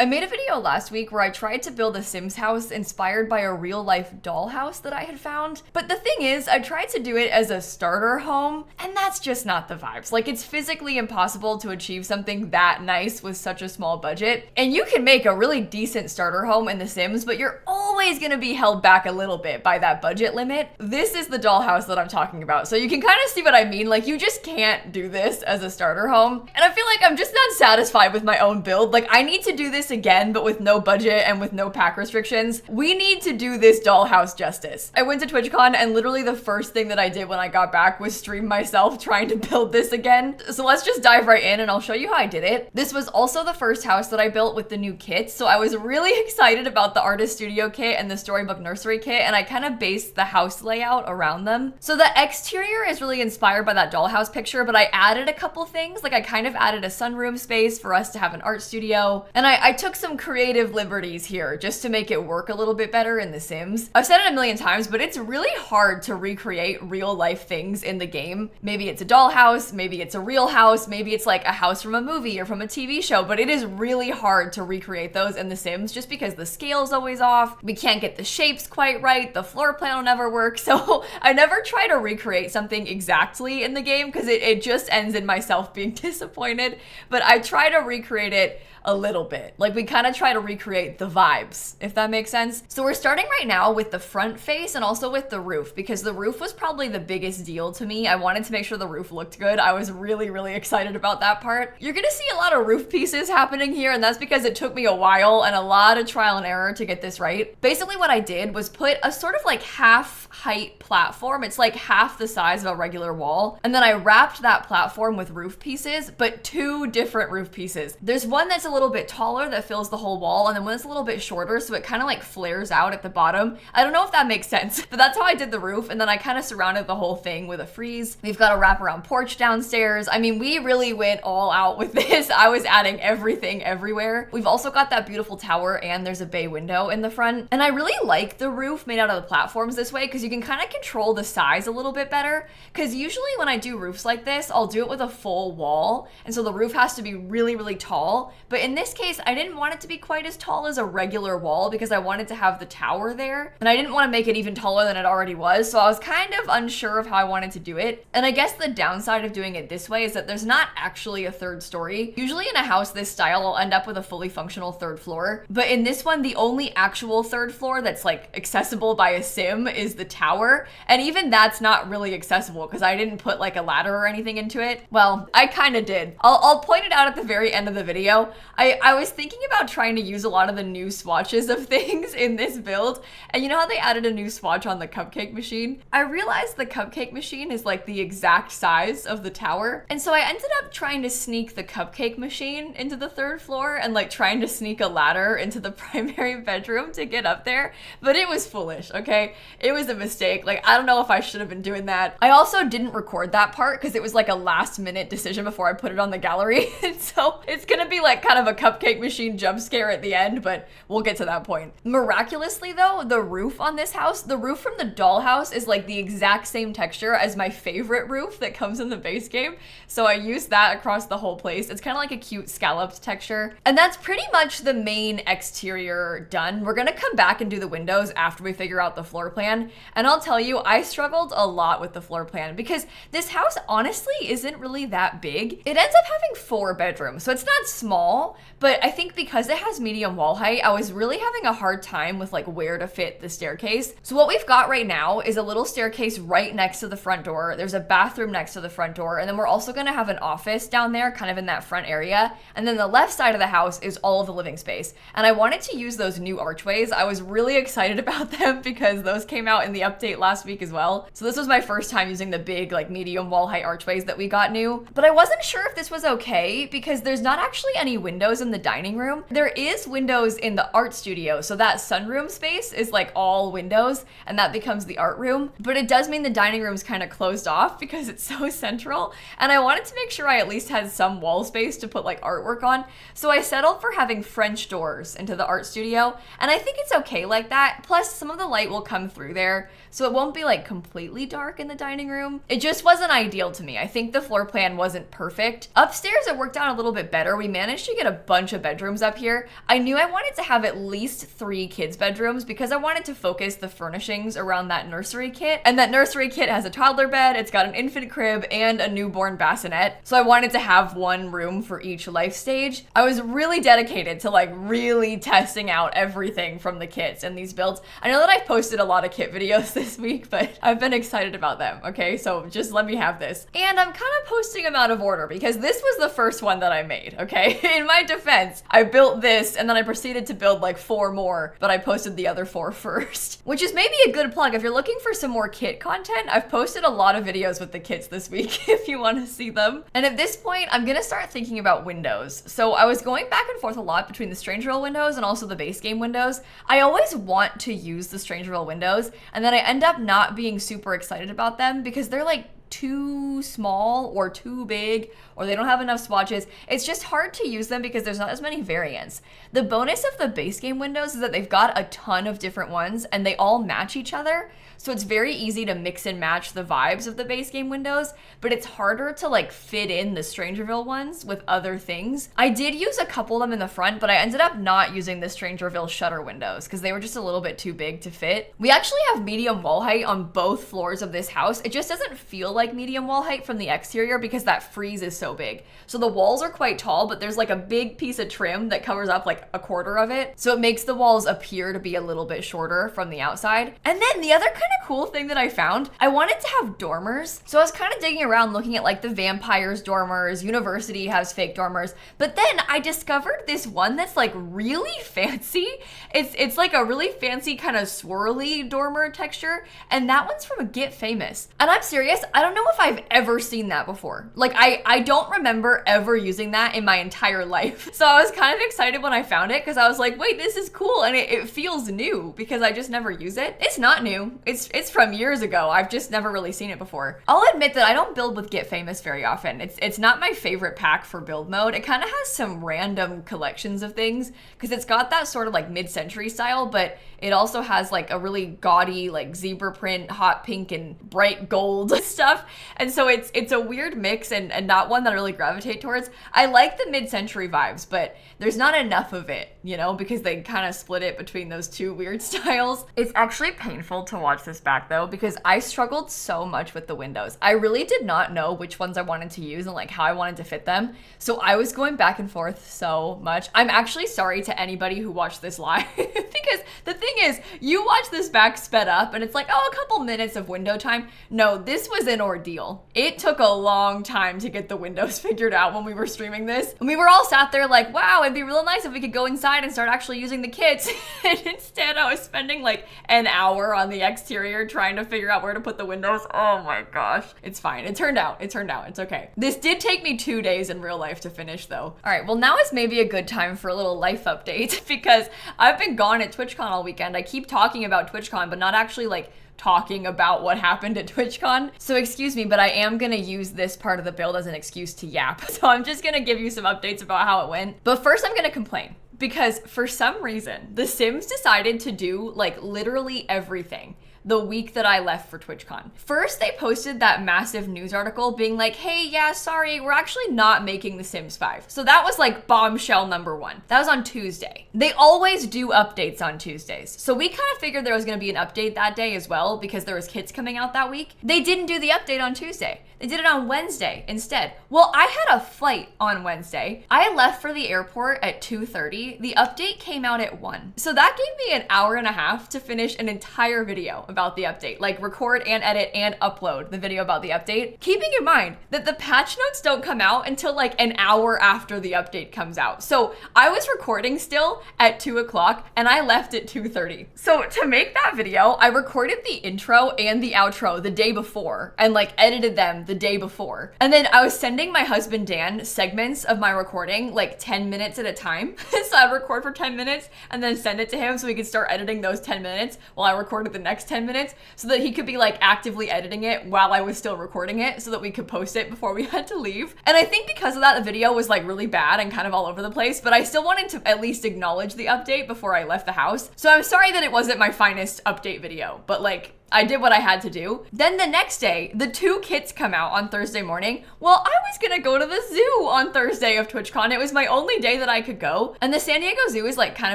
I made a video last week where I tried to build a Sims house inspired by a real life dollhouse that I had found. But the thing is, I tried to do it as a starter home, and that's just not the vibes. Like, it's physically impossible to achieve something that nice with such a small budget. And you can make a really decent starter home in The Sims, but you're always gonna be held back a little bit by that budget limit. This is the dollhouse that I'm talking about. So you can kind of see what I mean. Like, you just can't do this as a starter home. And I feel like I'm just not satisfied with my own build. Like, I need to do this again, but with no budget and with no pack restrictions. We need to do this dollhouse justice. I went to TwitchCon and literally the first thing that I did when I got back was stream myself trying to build this again. So let's just dive right in and I'll show you how I did it. This was also the first house that I built with the new kits, so I was really excited about the Artist Studio kit and the Storybook Nursery kit, and I kind of based the house layout around them. So the exterior is really inspired by that dollhouse picture, but I added a couple things. Like, I kind of added a sunroom space for us to have an art studio, and I took some creative liberties here just to make it work a little bit better in The Sims. I've said it a million times, but it's really hard to recreate real life things in the game. Maybe it's a dollhouse, maybe it's a real house, maybe it's like a house from a movie or from a TV show, but it is really hard to recreate those in The Sims just because the scale's always off. We can't get the shapes quite right. The floor plan will never work. So I never try to recreate something exactly in the game because it just ends in myself being disappointed, but I try to recreate it a little bit. Like, we kind of try to recreate the vibes, if that makes sense. So we're starting right now with the front face and also with the roof, because the roof was probably the biggest deal to me. I wanted to make sure the roof looked good. I was really, really excited about that part. You're gonna see a lot of roof pieces happening here, and that's because it took me a while and a lot of trial and error to get this right. Basically what I did was put a sort of like half height platform. It's like half the size of a regular wall. And then I wrapped that platform with roof pieces, but two different roof pieces. There's one that's a little bit taller that fills the whole wall, and then one that's a little bit shorter, so it kind of like flares out at the bottom. I don't know if that makes sense, but that's how I did the roof. And then I kind of surrounded the whole thing with a frieze. We've got a wraparound porch downstairs. I mean, we really went all out with this. I was adding everything everywhere. We've also got that beautiful tower, and there's a bay window in the front. And I really like the roof made out of the platforms this way because you can kind of control the size a little bit better. Because usually when I do roofs like this, I'll do it with a full wall, and so the roof has to be really, really tall. But in this case, I didn't want it to be quite as tall as a regular wall because I wanted to have the tower there, and I didn't want to make it even taller than it already was, so I was kind of unsure of how I wanted to do it. And I guess the downside of doing it this way is that there's not actually a third story. Usually in a house this style, I'll end up with a fully functional third floor, but in this one, the only actual third floor that's like accessible by a sim is the tower, and even that's not really accessible because I didn't put like a ladder or anything into it. Well, I kind of did. I'll point it out at the very end of the video. I was thinking about trying to use a lot of the new swatches of things in this build, and you know how they added a new swatch on the cupcake machine? I realized the cupcake machine is like the exact size of the tower, and so I ended up trying to sneak the cupcake machine into the third floor and like trying to sneak a ladder into the primary bedroom to get up there, but it was foolish, okay? It was a mistake. Like, I don't know if I should have been doing that. I also didn't record that part because it was like a last minute decision before I put it on the gallery, and so it's gonna be like kind of a cupcake machine jump scare at the end, but we'll get to that point. Miraculously though, the roof on this house, the roof from the dollhouse is like the exact same texture as my favorite roof that comes in the base game, so I used that across the whole place. It's kind of like a cute scalloped texture, and that's pretty much the main exterior done. We're gonna come back and do the windows after we figure out the floor plan, and I'll tell you, I struggled a lot with the floor plan because this house honestly isn't really that big. It ends up having 4 bedrooms, so it's not small, but I think because it has medium wall height, I was really having a hard time with like where to fit the staircase. So what we've got right now is a little staircase right next to the front door. There's a bathroom next to the front door, and then we're also gonna have an office down there kind of in that front area. And then the left side of the house is all of the living space. And I wanted to use those new archways. I was really excited about them because those came out in the update last week as well. So this was my first time using the big like medium wall height archways that we got new. But I wasn't sure if this was okay because there's not actually any windows in the dining room. There is windows in the art studio, so that sunroom space is like all windows, and that becomes the art room. But it does mean the dining room is kind of closed off because it's so central, and I wanted to make sure I at least had some wall space to put like artwork on. So I settled for having French doors into the art studio, and I think it's okay like that. Plus, some of the light will come through there. here, so it won't be like completely dark in the dining room. It just wasn't ideal to me. I think the floor plan wasn't perfect. Upstairs, it worked out a little bit better. We managed to get a bunch of bedrooms up here. I knew I wanted to have at least 3 kids' bedrooms because I wanted to focus the furnishings around that nursery kit. And that nursery kit has a toddler bed, it's got an infant crib, and a newborn bassinet. So I wanted to have one room for each life stage. I was really dedicated to like really testing out everything from the kits and these builds. I know that I've posted a lot of kit videos this week, but I've been excited about them, okay? So just let me have this. And I'm kind of posting them out of order because this was the first one that I made, okay? In my defense, I built this and then I proceeded to build like 4 more, but I posted the other 4 first, which is maybe a good plug. If you're looking for some more kit content, I've posted a lot of videos with the kits this week if you want to see them. And at this point, I'm gonna start thinking about windows. So I was going back and forth a lot between the Strangerville windows and also the base game windows. I always want to use the Strangerville windows, and then I end up not being super excited about them because they're like too small or too big, or they don't have enough swatches. It's just hard to use them because there's not as many variants. The bonus of the base game windows is that they've got a ton of different ones and they all match each other. So it's very easy to mix and match the vibes of the base game windows, but it's harder to like fit in the Strangerville ones with other things. I did use a couple of them in the front, but I ended up not using the Strangerville shutter windows because they were just a little bit too big to fit. We actually have medium wall height on both floors of this house. It just doesn't feel like medium wall height from the exterior because that frieze is so big. So the walls are quite tall, but there's like a big piece of trim that covers up like a quarter of it. So it makes the walls appear to be a little bit shorter from the outside. And then the other kind of cool thing that I found, I wanted to have dormers. So I was kind of digging around looking at like the Vampires dormers, University has fake dormers, but then I discovered this one that's like really fancy. It's like a really fancy kind of swirly dormer texture, and that one's from a Get Famous. And I'm serious, I don't know if I've ever seen that before. Like I don't remember ever using that in my entire life. So I was kind of excited when I found it because I was like, wait, this is cool, and it feels new because I just never use it. It's not new. It's from years ago. I've just never really seen it before. I'll admit that I don't build with Get Famous very often. It's not my favorite pack for build mode. It kind of has some random collections of things because it's got that sort of like mid-century style, but it also has like a really gaudy like zebra print, hot pink and bright gold stuff. And so it's a weird mix and not one that I really gravitate towards. I like the mid-century vibes, but there's not enough of it, you know, because they kind of split it between those 2 weird styles. It's actually painful to watch this back though, because I struggled so much with the windows. I really did not know which ones I wanted to use and like how I wanted to fit them. So I was going back and forth so much. I'm actually sorry to anybody who watched this live because the thing is, you watch this back sped up and it's like, oh, a couple minutes of window time. No, this was an ordeal. It took a long time to get the windows figured out when we were streaming this. And we were all sat there like, wow, it'd be real nice if we could go inside and start actually using the kits. And instead I was spending like an hour on the exterior trying to figure out where to put the windows. Oh my gosh. It's fine. It turned out. It's okay. This did take me 2 days in real life to finish though. All right, well now is maybe a good time for a little life update because I've been gone at TwitchCon all weekend. I keep talking about TwitchCon, but not actually like talking about what happened at TwitchCon. So excuse me, but I am gonna use this part of the build as an excuse to yap. So I'm just gonna give you some updates about how it went. But first I'm gonna complain because for some reason, The Sims decided to do like literally everything the week that I left for TwitchCon. First, they posted that massive news article being like, hey, yeah, sorry, we're actually not making The Sims 5. So that was like bombshell number 1. That was on Tuesday. They always do updates on Tuesdays. So we kind of figured there was gonna be an update that day as well because there was kits coming out that week. They didn't do the update on Tuesday. They did it on Wednesday instead. Well, I had a flight on Wednesday. I left for the airport at 2:30. The update came out at 1. So that gave me an hour and a half to finish an entire video about the update, like record and edit and upload the video about the update. Keeping in mind that the patch notes don't come out until like an hour after the update comes out. So I was recording still at 2 o'clock and I left at 2:30. So to make that video, I recorded the intro and the outro the day before and like edited them the day before. And then I was sending my husband Dan segments of my recording like 10 minutes at a time. So I'd record for 10 minutes and then send it to him so he could start editing those 10 minutes while I recorded the next 10 minutes so that he could be like actively editing it while I was still recording it so that we could post it before we had to leave. And I think because of that, the video was like really bad and kind of all over the place, but I still wanted to at least acknowledge the update before I left the house. So I'm sorry that it wasn't my finest update video, but like, I did what I had to do. Then the next day, the 2 kits come out on Thursday morning. Well, I was gonna go to the zoo on Thursday of TwitchCon. It was my only day that I could go. And the San Diego Zoo is like kind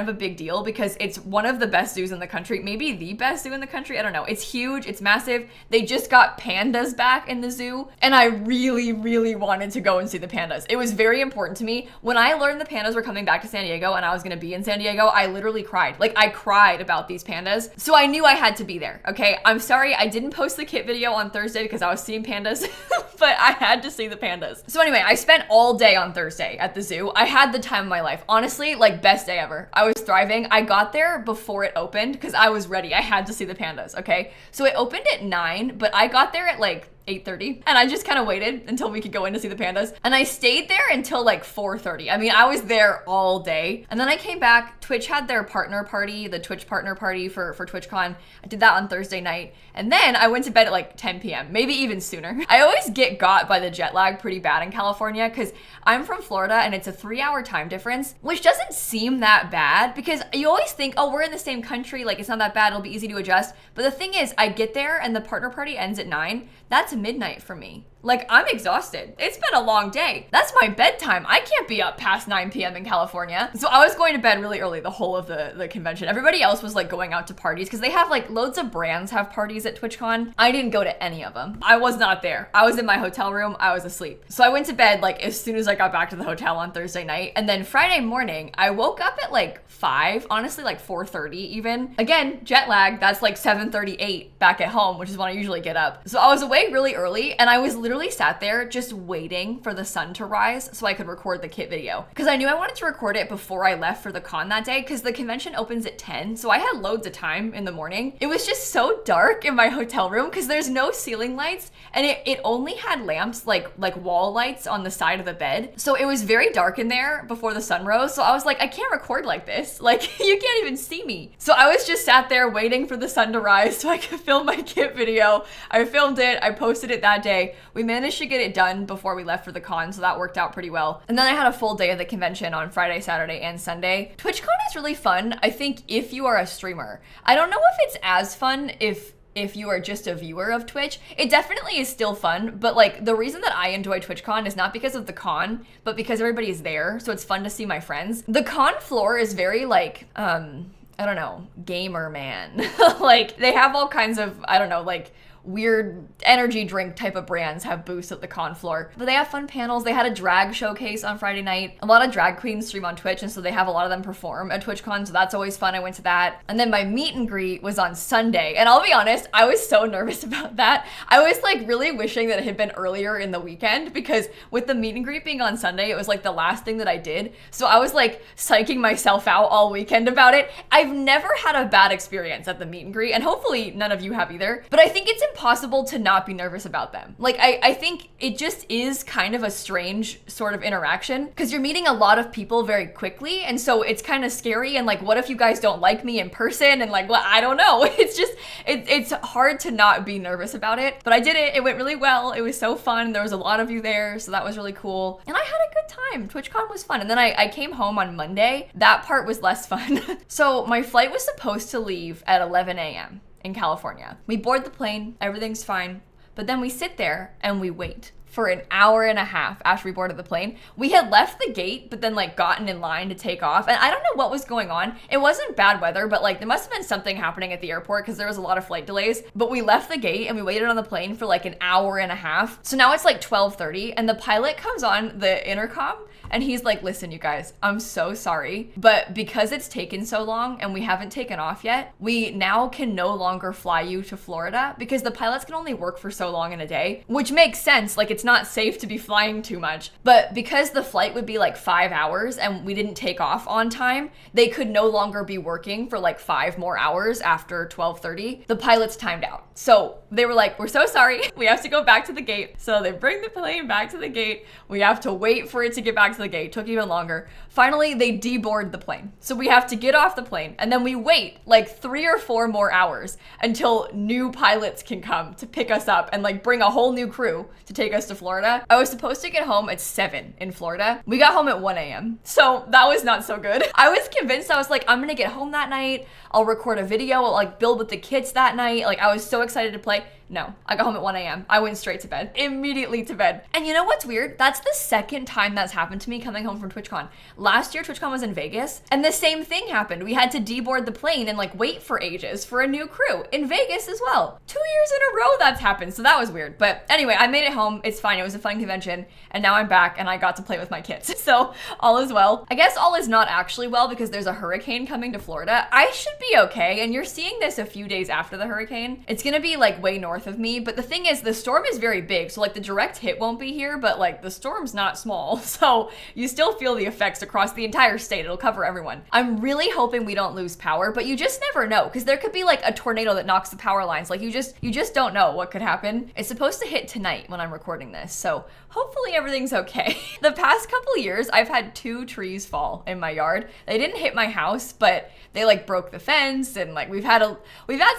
of a big deal because it's one of the best zoos in the country, maybe the best zoo in the country. I don't know. It's huge, it's massive. They just got pandas back in the zoo. And I really, really wanted to go and see the pandas. It was very important to me. When I learned the pandas were coming back to San Diego and I was gonna be in San Diego, I literally cried. Like, I cried about these pandas. So I knew I had to be there, okay? I'm sorry I didn't post the kit video on Thursday because I was seeing pandas, but I had to see the pandas. So anyway, I spent all day on Thursday at the zoo. I had the time of my life. Honestly, like, best day ever. I was thriving. I got there before it opened because I was ready. I had to see the pandas, okay? So it opened at 9, but I got there at like 8:30 and I just kind of waited until we could go in to see the pandas, and I stayed there until like 4:30. I mean, I was there all day, and then I came back. Twitch had their partner party, the Twitch partner party for TwitchCon. I did that on Thursday night, and then I went to bed at like 10 p.m., maybe even sooner. I always get got by the jet lag pretty bad in California because I'm from Florida and it's a 3-hour time difference, which doesn't seem that bad because you always think, oh, we're in the same country, like it's not that bad, it'll be easy to adjust. But the thing is, I get there and the partner party ends at 9. That's midnight for me. Like, I'm exhausted. It's been a long day. That's my bedtime. I can't be up past 9 p.m. in California. So I was going to bed really early the whole of the convention. Everybody else was like going out to parties because they have like loads of brands have parties at TwitchCon. I didn't go to any of them. I was not there. I was in my hotel room. I was asleep. So I went to bed like as soon as I got back to the hotel on Thursday night. And then Friday morning, I woke up at like 5, honestly like 4:30 even. Again, jet lag, that's like 7:38 back at home, which is when I usually get up. So I was awake really early and I was literally sat there just waiting for the sun to rise so I could record the kit video. Because I knew I wanted to record it before I left for the con that day because the convention opens at 10. So I had loads of time in the morning. It was just so dark in my hotel room because there's no ceiling lights and it only had lamps like wall lights on the side of the bed. So it was very dark in there before the sun rose. So I was like, I can't record like this. Like, you can't even see me. So I was just sat there waiting for the sun to rise so I could film my kit video. I filmed it. I posted it that day. We managed to get it done before we left for the con, so that worked out pretty well. And then I had a full day of the convention on Friday, Saturday, and Sunday. TwitchCon is really fun, I think, if you are a streamer. I don't know if it's as fun if you are just a viewer of Twitch. It definitely is still fun, but like the reason that I enjoy TwitchCon is not because of the con, but because everybody is there, so it's fun to see my friends. The con floor is very like, I don't know, gamer man. Like, they have all kinds of, I don't know, like weird energy drink type of brands have booths at the con floor. But they have fun panels. They had a drag showcase on Friday night. A lot of drag queens stream on Twitch, and so they have a lot of them perform at TwitchCon, so that's always fun. I went to that. And then my meet and greet was on Sunday. And I'll be honest, I was so nervous about that. I was like really wishing that it had been earlier in the weekend because with the meet and greet being on Sunday, it was like the last thing that I did. So I was like psyching myself out all weekend about it. I've never had a bad experience at the meet and greet, and hopefully none of you have either. But I think it's impossible to not be nervous about them. Like, I think it just is kind of a strange sort of interaction because you're meeting a lot of people very quickly, and so it's kind of scary, and like, what if you guys don't like me in person? And like, well, I don't know. It's just, it's hard to not be nervous about it. But I did it. It went really well. It was so fun. There was a lot of you there, so that was really cool. And I had a good time. TwitchCon was fun. And then I came home on Monday. That part was less fun. So my flight was supposed to leave at 11 a.m. in California. We board the plane, everything's fine, but then we sit there and we wait for an hour and a half after we boarded the plane. We had left the gate, but then like gotten in line to take off. And I don't know what was going on. It wasn't bad weather, but like there must have been something happening at the airport because there was a lot of flight delays. But we left the gate and we waited on the plane for like an hour and a half. So now it's like 12:30 and the pilot comes on the intercom and he's like, listen, you guys, I'm so sorry, but because it's taken so long and we haven't taken off yet, we now can no longer fly you to Florida because the pilots can only work for so long in a day, which makes sense. Like, it's not safe to be flying too much. But because the flight would be like 5 hours and we didn't take off on time, they could no longer be working for like 5 more hours after 12:30. The pilots timed out. So they were like, we're so sorry. We have to go back to the gate. So they bring the plane back to the gate. We have to wait for it to get back to the gate. Took even longer. Finally, they deboard the plane. So we have to get off the plane and then we wait like 3 or 4 more hours until new pilots can come to pick us up and like bring a whole new crew to take us to to Florida. I was supposed to get home at 7 in Florida. We got home at 1 a.m. So that was not so good. I was convinced, I was like, I'm gonna get home that night. I'll record a video, I'll like build with the kids that night. Like I was so excited to play. No, I got home at 1 a.m. I went straight to bed, immediately to bed. And you know what's weird? That's the second time that's happened to me coming home from TwitchCon. Last year, TwitchCon was in Vegas, and the same thing happened. We had to deboard the plane and like wait for ages for a new crew in Vegas as well. 2 years in a row that's happened, so that was weird. But anyway, I made it home. It's fine. It was a fun convention, and now I'm back and I got to play with my kids. So all is well. I guess all is not actually well because there's a hurricane coming to Florida. I should be okay, and you're seeing this a few days after the hurricane. It's gonna be like way north of me, but the thing is, the storm is very big, so like the direct hit won't be here, but like the storm's not small, so you still feel the effects across the entire state. It'll cover everyone. I'm really hoping we don't lose power, but you just never know, because there could be like a tornado that knocks the power lines. Like you just don't know what could happen. It's supposed to hit tonight when I'm recording this, so hopefully everything's okay. The past couple years, I've had 2 trees fall in my yard. They didn't hit my house, but they like broke the fence, and like we've had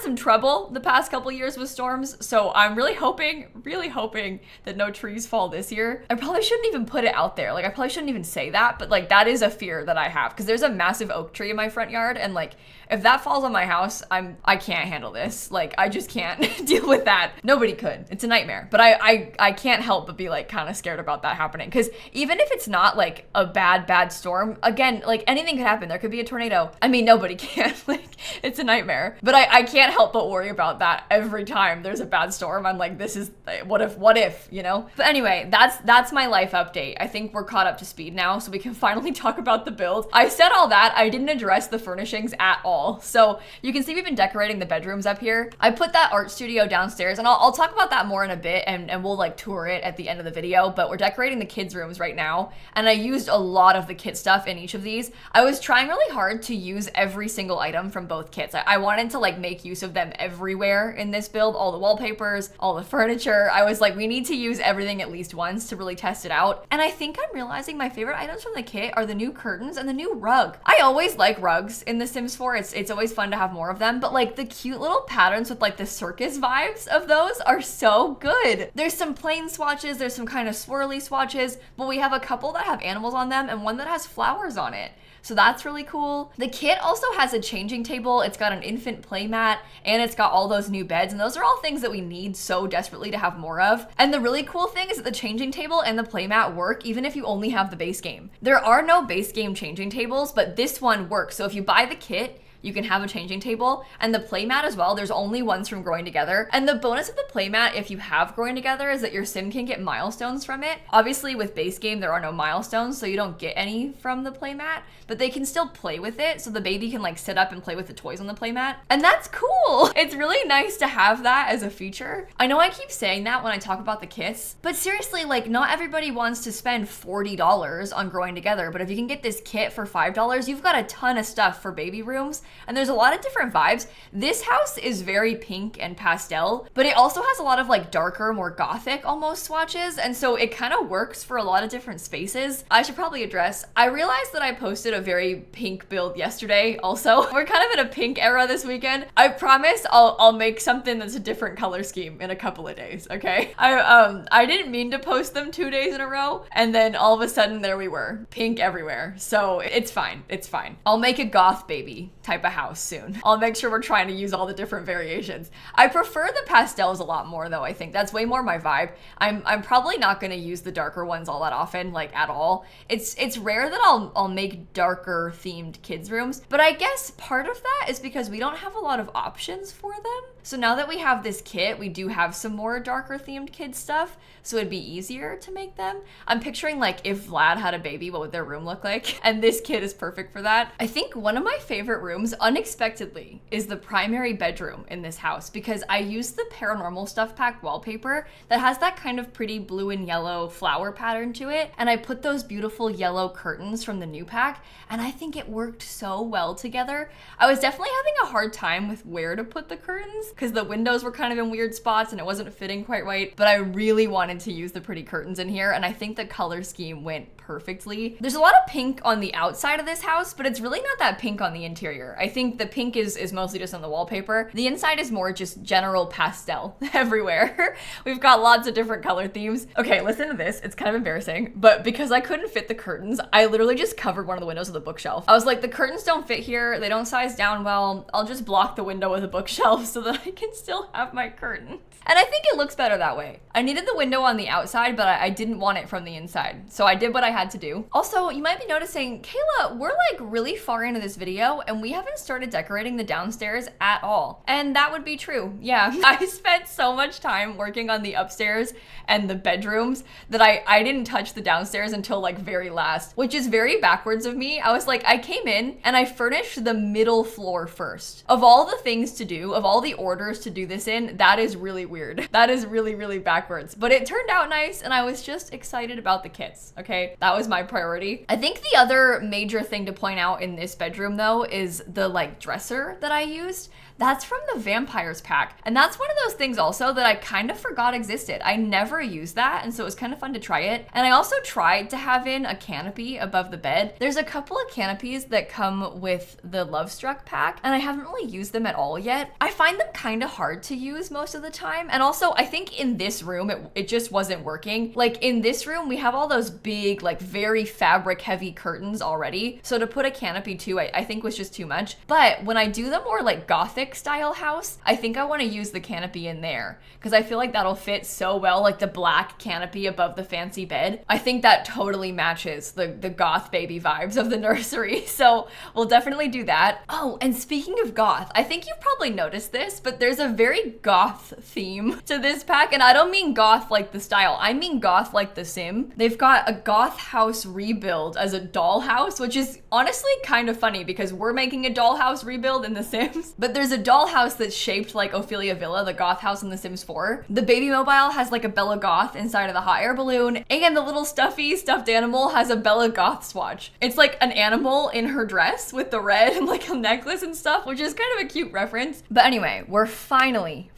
some trouble the past couple years with storms. So I'm really hoping that no trees fall this year. I probably shouldn't even put it out there. Like I probably shouldn't even say that, but like that is a fear that I have, because there's a massive oak tree in my front yard, and like if that falls on my house, I can't handle this. Like I just can't deal with that. Nobody could. It's a nightmare. But I can't help but be like kind of scared about that happening, because even if it's not like a bad storm, again, like anything could happen. There could be a tornado. I mean, nobody can. Like it's a nightmare. But I can't help but worry about that every time there's a bad storm. I'm like, this is what if, you know? But anyway, that's my life update. I think we're caught up to speed now, so we can finally talk about the build. I said all that. I didn't address the furnishings at all. So you can see we've been decorating the bedrooms up here. I put that art studio downstairs, and I'll talk about that more in a bit, and we'll like tour it at the end of the video, but we're decorating the kids' rooms right now, and I used a lot of the kit stuff in each of these. I was trying really hard to use every single item from both kits. I wanted to like make use of them everywhere in this build, all the wallpapers, all the furniture. I was like, we need to use everything at least once to really test it out. And I think I'm realizing my favorite items from the kit are the new curtains and the new rug. I always like rugs in The Sims 4. It's always fun to have more of them, but like the cute little patterns with like the circus vibes of those are so good. There's some plain swatches, there's some kind of swirly swatches, but we have a couple that have animals on them and one that has flowers on it. So that's really cool. The kit also has a changing table. It's got an infant play mat, and it's got all those new beds. And those are all things that we need so desperately to have more of. And the really cool thing is that the changing table and the play mat work even if you only have the base game. There are no base game changing tables, but this one works. So if you buy the kit, you can have a changing table, and the playmat as well. There's only ones from Growing Together. And the bonus of the playmat, if you have Growing Together, is that your sim can get milestones from it. Obviously with base game, there are no milestones, so you don't get any from the playmat, but they can still play with it. So the baby can like sit up and play with the toys on the playmat. And that's cool. It's really nice to have that as a feature. I know I keep saying that when I talk about the kits, but seriously, like not everybody wants to spend $40 on Growing Together, but if you can get this kit for $5, you've got a ton of stuff for baby rooms. And there's a lot of different vibes. This house is very pink and pastel, but it also has a lot of like darker, more gothic almost swatches. And so it kind of works for a lot of different spaces. I should probably address, I realized that I posted a very pink build yesterday also. We're kind of in a pink era this weekend. I promise I'll make something that's a different color scheme in a couple of days, okay? I didn't mean to post them 2 days in a row, and then all of a sudden there we were, pink everywhere. So it's fine, it's fine. I'll make a goth baby type of house soon. I'll make sure we're trying to use all the different variations. I prefer the pastels a lot more though. I think that's way more my vibe. I'm probably not going to use the darker ones all that often, like at all. It's rare that I'll make darker themed kids rooms, but I guess part of that is because we don't have a lot of options for them. So now that we have this kit, we do have some more darker themed kids stuff, so it'd be easier to make them. I'm picturing like if Vlad had a baby, what would their room look like? And this kit is perfect for that. I think one of my favorite rooms, unexpectedly, is the primary bedroom in this house, because I used the Paranormal Stuff Pack wallpaper that has that kind of pretty blue and yellow flower pattern to it, and I put those beautiful yellow curtains from the new pack, and I think it worked so well together. I was definitely having a hard time with where to put the curtains, because the windows were kind of in weird spots and it wasn't fitting quite right, but I really wanted to use the pretty curtains in here, and I think the color scheme went perfectly. There's a lot of pink on the outside of this house, but it's really not that pink on the interior. color. I think the pink is mostly just on the wallpaper. The inside is more just general pastel everywhere. We've got lots of different color themes. Okay, listen to this. It's kind of embarrassing, but because I couldn't fit the curtains, I literally just covered one of the windows with a bookshelf. I was like, the curtains don't fit here. They don't size down well. I'll just block the window with a bookshelf so that I can still have my curtain. And I think it looks better that way. I needed the window on the outside, but I didn't want it from the inside. So I did what I had to do. Also, you might be noticing, Kayla, we're like really far into this video and we haven't started decorating the downstairs at all. And that would be true. Yeah, I spent so much time working on the upstairs and the bedrooms that I didn't touch the downstairs until like very last, which is very backwards of me. I was like, I came in and I furnished the middle floor first. Of all the things to do, of all the orders to do this in, that is really weird. That is really, really backwards. But it turned out nice and I was just excited about the kits, okay? That was my priority. I think the other major thing to point out in this bedroom though is the like dresser that I used. That's from the Vampires pack. And that's one of those things also that I kind of forgot existed. I never used that, and so it was kind of fun to try it. And I also tried to have in a canopy above the bed. There's a couple of canopies that come with the Lovestruck pack, and I haven't really used them at all yet. I find them kind of hard to use most of the time. And also, I think in this room, it just wasn't working. Like in this room, we have all those big, like very fabric heavy curtains already. So to put a canopy too, I think was just too much. But when I do the more like Gothic style house, I think I want to use the canopy in there because I feel like that'll fit so well, like the black canopy above the fancy bed. I think that totally matches the goth baby vibes of the nursery. So we'll definitely do that. Oh, and speaking of goth, I think you've probably noticed this, but there's a very goth theme to this pack. And I don't mean goth like the style, I mean goth like the sim. They've got a goth house rebuild as a dollhouse, which is honestly kind of funny because we're making a dollhouse rebuild in The Sims, but there's a dollhouse that's shaped like Ophelia Villa, the goth house in The Sims 4. The baby mobile has like a Bella Goth inside of the hot air balloon, and the little stuffed animal has a Bella Goth swatch. It's like an animal in her dress with the red and like a necklace and stuff, which is kind of a cute reference. But anyway, we're finally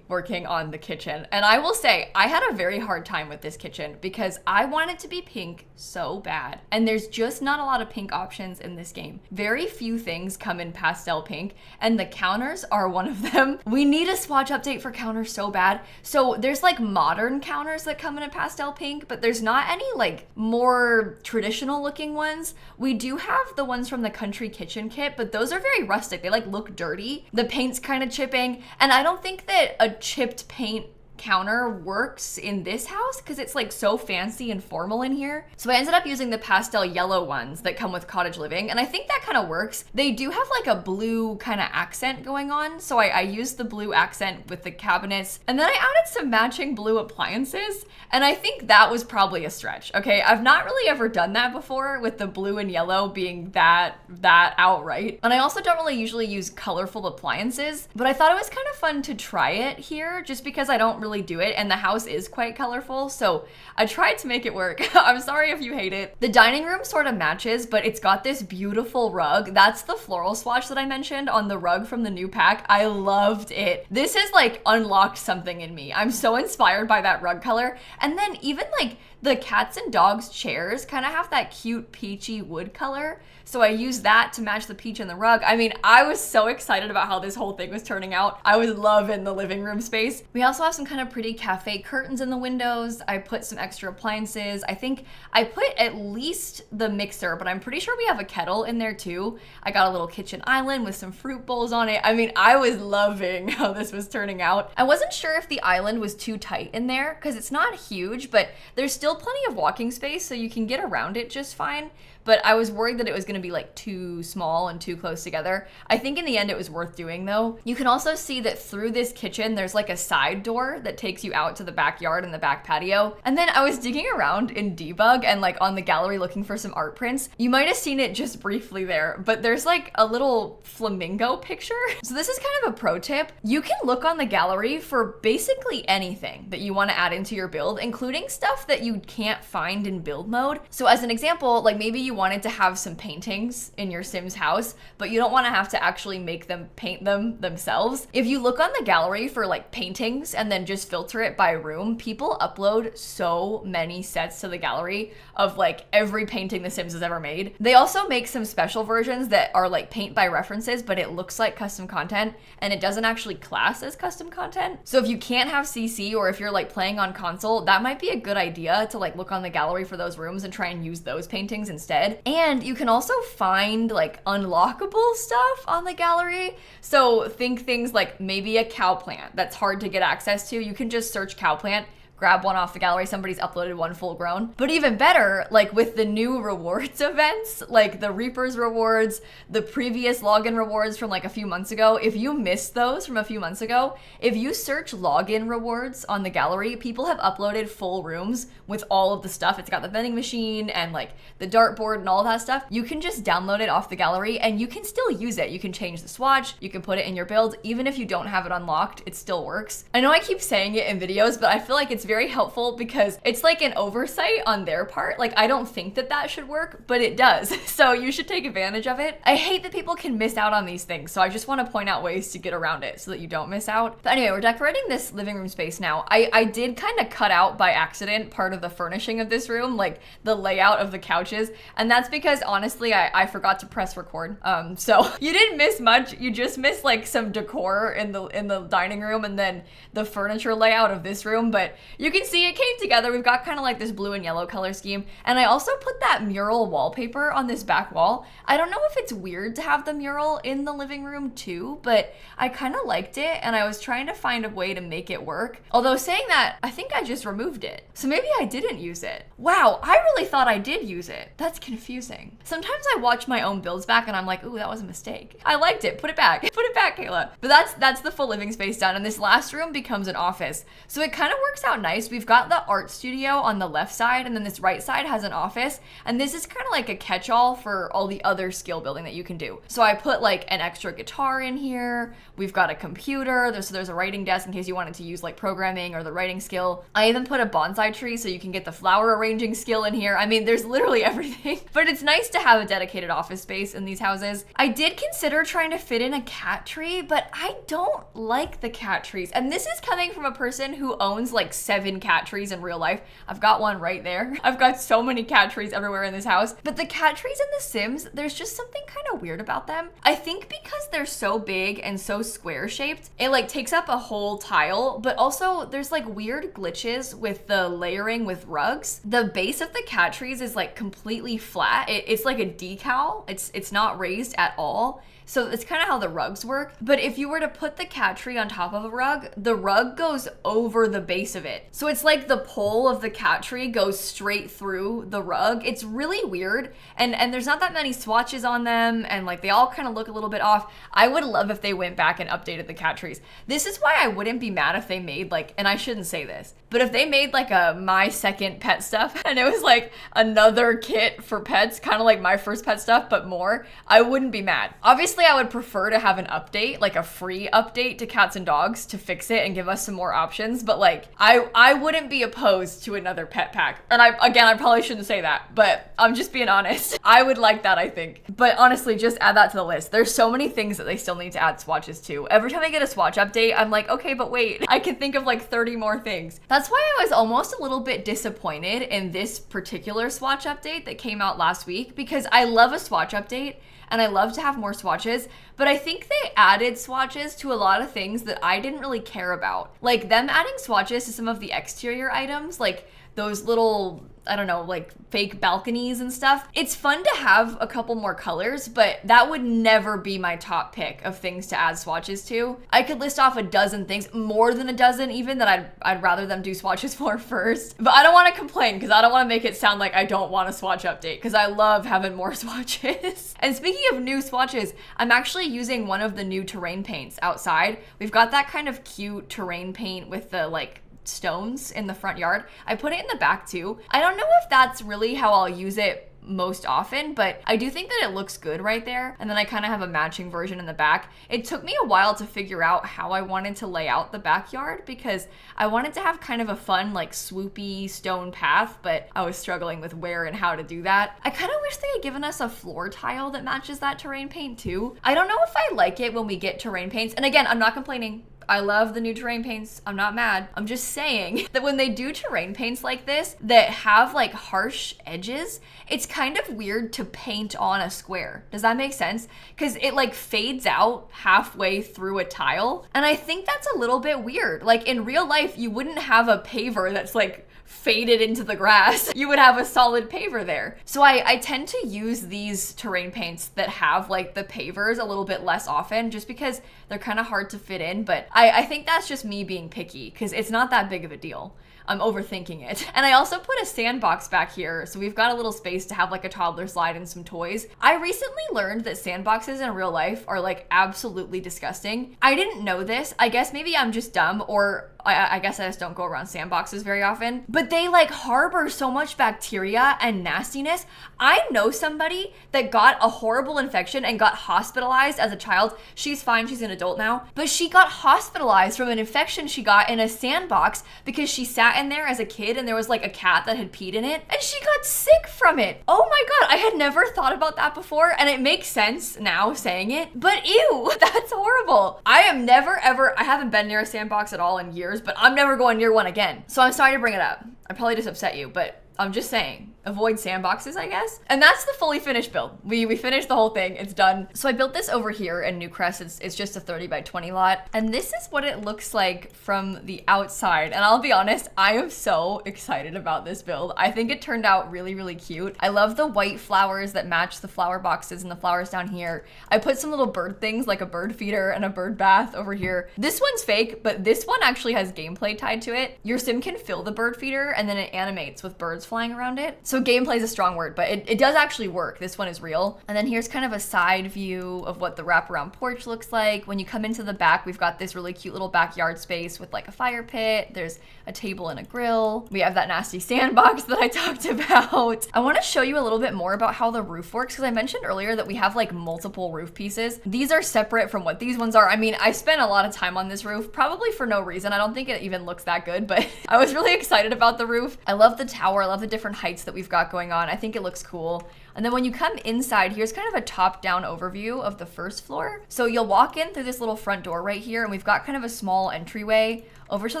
working on the kitchen. And I will say, I had a very hard time with this kitchen because I want it to be pink so bad. And there's just not a lot of pink options in this game. Very few things come in pastel pink, and the counters are one of them. We need a swatch update for counters so bad. So there's like modern counters that come in a pastel pink, but there's not any like more traditional looking ones. We do have the ones from the Country Kitchen kit, but those are very rustic. They like look dirty. The paint's kind of chipping, and I don't think that a chipped paint counter works in this house because it's like so fancy and formal in here. So I ended up using the pastel yellow ones that come with Cottage Living, and I think that kind of works. They do have like a blue kind of accent going on, so I used the blue accent with the cabinets, and then I added some matching blue appliances, and I think that was probably a stretch. Okay, I've not really ever done that before with the blue and yellow being that outright. And I also don't really usually use colorful appliances, but I thought it was kind of fun to try it here just because I don't really do it, and the house is quite colorful, so I tried to make it work. I'm sorry if you hate it. The dining room sort of matches, but it's got this beautiful rug. That's the floral swatch that I mentioned on the rug from the new pack. I loved it. This has like unlocked something in me. I'm so inspired by that rug color. And then even like the cats and dogs chairs kind of have that cute peachy wood color. So I used that to match the peach in the rug. I mean, I was so excited about how this whole thing was turning out. I was loving the living room space. We also have some kind of pretty cafe curtains in the windows. I put some extra appliances. I think I put at least the mixer, but I'm pretty sure we have a kettle in there too. I got a little kitchen island with some fruit bowls on it. I mean, I was loving how this was turning out. I wasn't sure if the island was too tight in there because it's not huge, but there's still plenty of walking space so you can get around it just fine. But I was worried that it was gonna be like too small and too close together. I think in the end it was worth doing though. You can also see that through this kitchen, there's like a side door that takes you out to the backyard and the back patio. And then I was digging around in debug and like on the gallery looking for some art prints. You might have seen it just briefly there, but there's like a little flamingo picture. So this is kind of a pro tip. You can look on the gallery for basically anything that you wanna add into your build, including stuff that you can't find in build mode. So as an example, like maybe you you wanted to have some paintings in your Sims house, but you don't want to have to actually make them paint them themselves. If you look on the gallery for like paintings and then just filter it by room, people upload so many sets to the gallery of like every painting the Sims has ever made. They also make some special versions that are like paint by references, but it looks like custom content and it doesn't actually class as custom content. So if you can't have CC, or if you're like playing on console, that might be a good idea to like look on the gallery for those rooms and try and use those paintings instead. And you can also find like unlockable stuff on the gallery. So think things like maybe a cow plant that's hard to get access to. You can just search cow plant, grab one off the gallery, somebody's uploaded one full grown. But even better, like with the new rewards events, like the Reapers rewards, the previous login rewards from like a few months ago, if you missed those from a few months ago, if you search login rewards on the gallery, people have uploaded full rooms with all of the stuff. It's got the vending machine and like the dartboard and all that stuff. You can just download it off the gallery and you can still use it. You can change the swatch, you can put it in your build. Even if you don't have it unlocked, it still works. I know I keep saying it in videos, but I feel like it's very helpful because it's like an oversight on their part. Like, I don't think that that should work, but it does. So you should take advantage of it. I hate that people can miss out on these things, so I just want to point out ways to get around it so that you don't miss out. But anyway, we're decorating this living room space now. I did kind of cut out by accident part of the furnishing of this room, like the layout of the couches, and that's because honestly I forgot to press record. So you didn't miss much. You just missed like some decor in the dining room and then the furniture layout of this room, but you can see it came together. We've got kind of like this blue and yellow color scheme. And I also put that mural wallpaper on this back wall. I don't know if it's weird to have the mural in the living room too, but I kind of liked it and I was trying to find a way to make it work. Although saying that, I think I just removed it. So maybe I didn't use it. Wow, I really thought I did use it. That's confusing. Sometimes I watch my own builds back and I'm like, ooh, that was a mistake. I liked it. Put it back. Put it back, Kayla. But that's the full living space done. And this last room becomes an office. So it kind of works out nice. We've got the art studio on the left side and then this right side has an office. And this is kind of like a catch-all for all the other skill building that you can do. So I put like an extra guitar in here. We've got a computer. There's a writing desk in case you wanted to use like programming or the writing skill. I even put a bonsai tree so you can get the flower arranging skill in here. I mean, there's literally everything. But it's nice to have a dedicated office space in these houses. I did consider trying to fit in a cat tree, but I don't like the cat trees. And this is coming from a person who owns like 7 cat trees in real life. I've got one right there. I've got so many cat trees everywhere in this house. But the cat trees in The Sims, there's just something kind of weird about them. I think because they're so big and so square shaped, it like takes up a whole tile, but also there's like weird glitches with the layering with rugs. The base of the cat trees is like completely flat. It's like a decal. It's not raised at all. So it's kind of how the rugs work. But if you were to put the cat tree on top of a rug, the rug goes over the base of it. So it's like the pole of the cat tree goes straight through the rug. It's really weird. And there's not that many swatches on them. And like they all kind of look a little bit off. I would love if they went back and updated the cat trees. This is why I wouldn't be mad if they made like, and I shouldn't say this, but if they made like a My Second Pet stuff and it was like another kit for pets, kind of like My First Pet stuff, but more, I wouldn't be mad. Obviously, I would prefer to have an update, like a free update to cats and dogs to fix it and give us some more options. But like, I wouldn't be opposed to another pet pack. And I probably shouldn't say that, but I'm just being honest. I would like that, I think. But honestly, just add that to the list. There's so many things that they still need to add swatches to. Every time I get a swatch update, I'm like, okay, but wait, I can think of like 30 more things. That's why I was almost a little bit disappointed in this particular swatch update that came out last week, because I love a swatch update and I love to have more swatches, but I think they added swatches to a lot of things that I didn't really care about. Like them adding swatches to some of the exterior items, like those little, I don't know, like fake balconies and stuff. It's fun to have a couple more colors, but that would never be my top pick of things to add swatches to. I could list off a dozen things, more than a dozen even, that I'd rather them do swatches for first. But I don't want to complain because I don't want to make it sound like I don't want a swatch update, because I love having more swatches. And speaking of new swatches, I'm actually using one of the new terrain paints outside. We've got that kind of cute terrain paint with the like stones in the front yard. I put it in the back too. I don't know if that's really how I'll use it most often, but I do think that it looks good right there. And then I kind of have a matching version in the back. It took me a while to figure out how I wanted to lay out the backyard because I wanted to have kind of a fun, like swoopy stone path, but I was struggling with where and how to do that. I kind of wish they had given us a floor tile that matches that terrain paint too. I don't know if I like it when we get terrain paints. And again, I'm not complaining. I love the new terrain paints. I'm not mad. I'm just saying that when they do terrain paints like this that have like harsh edges, it's kind of weird to paint on a square. Does that make sense? Because it like fades out halfway through a tile. And I think that's a little bit weird. Like in real life, you wouldn't have a paver that's like faded into the grass. You would have a solid paver there. So I tend to use these terrain paints that have like the pavers a little bit less often just because they're kind of hard to fit in. But I think that's just me being picky because it's not that big of a deal. I'm overthinking it. And I also put a sandbox back here, so we've got a little space to have like a toddler slide and some toys. I recently learned that sandboxes in real life are like absolutely disgusting. I didn't know this. I guess maybe I'm just dumb, or I guess I just don't go around sandboxes very often, but they like harbor so much bacteria and nastiness. I know somebody that got a horrible infection and got hospitalized as a child. She's fine, she's an adult now, but she got hospitalized from an infection she got in a sandbox because she sat in there as a kid and there was like a cat that had peed in it and she got sick from it. Oh my God, I had never thought about that before and it makes sense now saying it, but ew, that's horrible. I haven't been near a sandbox at all in years, but I'm never going near one again. So I'm sorry to bring it up. I probably just upset you, but I'm just saying, avoid sandboxes, I guess. And that's the fully finished build. We finished the whole thing, it's done. So I built this over here in Newcrest. It's just a 30 by 20 lot. And this is what it looks like from the outside. And I'll be honest, I am so excited about this build. I think it turned out really, really cute. I love the white flowers that match the flower boxes and the flowers down here. I put some little bird things like a bird feeder and a bird bath over here. This one's fake, but this one actually has gameplay tied to it. Your sim can fill the bird feeder and then it animates with birds flying around it. So gameplay is a strong word, but it does actually work. This one is real. And then here's kind of a side view of what the wraparound porch looks like. When you come into the back, we've got this really cute little backyard space with like a fire pit. There's a table and a grill. We have that nasty sandbox that I talked about. I want to show you a little bit more about how the roof works because I mentioned earlier that we have like multiple roof pieces. These are separate from what these ones are. I mean, I spent a lot of time on this roof, probably for no reason. I don't think it even looks that good, but I was really excited about the roof. I love the tower. I love the different heights that we've got going on. I think it looks cool. And then when you come inside, here's kind of a top-down overview of the first floor. So you'll walk in through this little front door right here, and we've got kind of a small entryway. Over to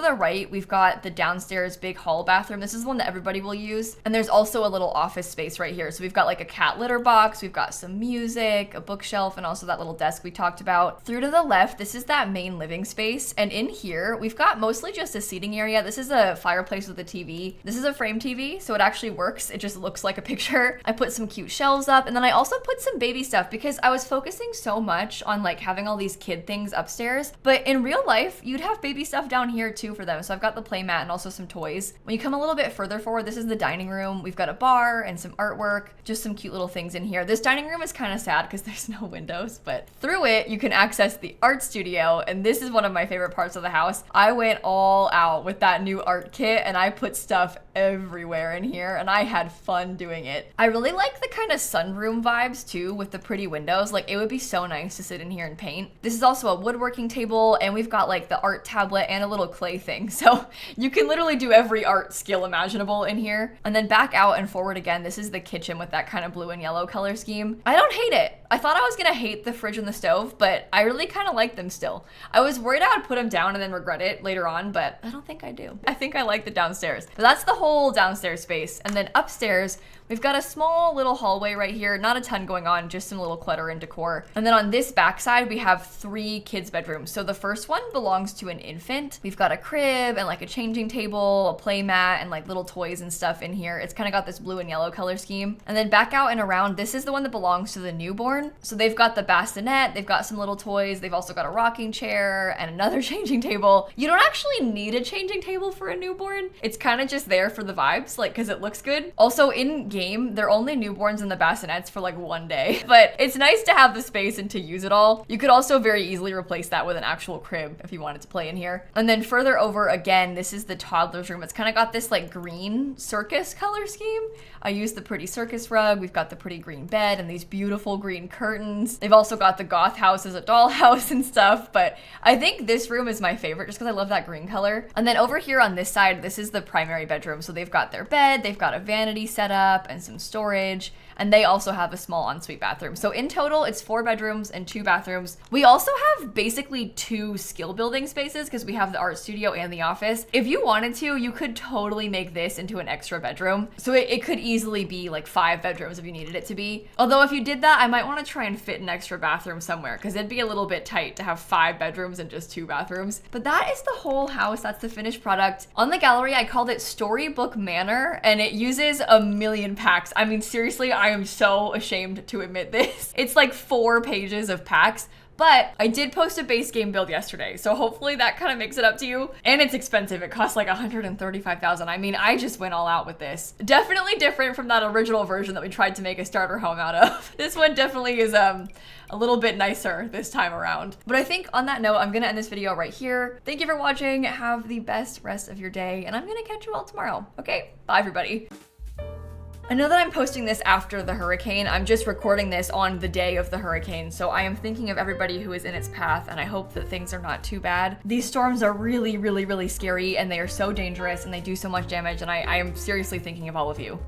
the right, we've got the downstairs big hall bathroom. This is the one that everybody will use. And there's also a little office space right here. So we've got like a cat litter box, we've got some music, a bookshelf, and also that little desk we talked about. Through to the left, this is that main living space. And in here, we've got mostly just a seating area. This is a fireplace with a TV. This is a frame TV, so it actually works. It just looks like a picture. I put some cute shelves up, and then I also put some baby stuff because I was focusing so much on like having all these kid things upstairs. But in real life, you'd have baby stuff down here too for them. So I've got the play mat and also some toys. When you come a little bit further forward, this is the dining room. We've got a bar and some artwork, just some cute little things in here. This dining room is kind of sad because there's no windows, but through it, you can access the art studio. And this is one of my favorite parts of the house. I went all out with that new art kit and I put stuff everywhere in here and I had fun doing it. I really like the kind of sunroom vibes too with the pretty windows. Like it would be so nice to sit in here and paint. This is also a woodworking table and we've got like the art tablet and a little clay thing. So you can literally do every art skill imaginable in here. And then back out and forward again, this is the kitchen with that kind of blue and yellow color scheme. I don't hate it. I thought I was gonna hate the fridge and the stove, but I really kind of like them still. I was worried I would put them down and then regret it later on, but I don't think I do. I think I like the downstairs. But that's the whole downstairs space. And then upstairs, we've got a small little hallway right here, not a ton going on, just some little clutter and decor. And then on this back side, we have 3 kids' bedrooms. So the first one belongs to an infant. We've got a crib and like a changing table, a play mat, and like little toys and stuff in here. It's kind of got this blue and yellow color scheme. And then back out and around, this is the one that belongs to the newborn. So they've got the bassinet, they've got some little toys, they've also got a rocking chair and another changing table. You don't actually need a changing table for a newborn. It's kind of just there for the vibes, like, cause it looks good. Also in game, game, they're only newborns and the bassinets for like 1 day. But it's nice to have the space and to use it all. You could also very easily replace that with an actual crib if you wanted to play in here. And then further over, again, this is the toddler's room. It's kind of got this like green circus color scheme. I used the pretty circus rug. We've got the pretty green bed and these beautiful green curtains. They've also got the goth house as a dollhouse and stuff, but I think this room is my favorite just because I love that green color. And then over here on this side, this is the primary bedroom. So they've got their bed, they've got a vanity set up and some storage, and they also have a small ensuite bathroom. So in total, it's 4 bedrooms and 2 bathrooms. We also have basically 2 skill building spaces because we have the art studio and the office. If you wanted to, you could totally make this into an extra bedroom. So it could easily be like 5 bedrooms if you needed it to be. Although if you did that, I might want to try and fit an extra bathroom somewhere because it'd be a little bit tight to have 5 bedrooms and just 2 bathrooms. But that is the whole house. That's the finished product. On the gallery, I called it Storybook Manor, and it uses a million packs. I mean, seriously, I am so ashamed to admit this. It's like 4 pages of packs. But I did post a base game build yesterday, so hopefully that kind of makes it up to you. And it's expensive. It costs like $135,000. I mean, I just went all out with this. Definitely different from that original version that we tried to make a starter home out of. This one definitely is a little bit nicer this time around. But I think on that note, I'm gonna end this video right here. Thank you for watching. Have the best rest of your day, and I'm gonna catch you all tomorrow. Okay, bye everybody. I know that I'm posting this after the hurricane. I'm just recording this on the day of the hurricane, so I am thinking of everybody who is in its path, and I hope that things are not too bad. These storms are really, really, really scary, and they are so dangerous, and they do so much damage, and I am seriously thinking of all of you.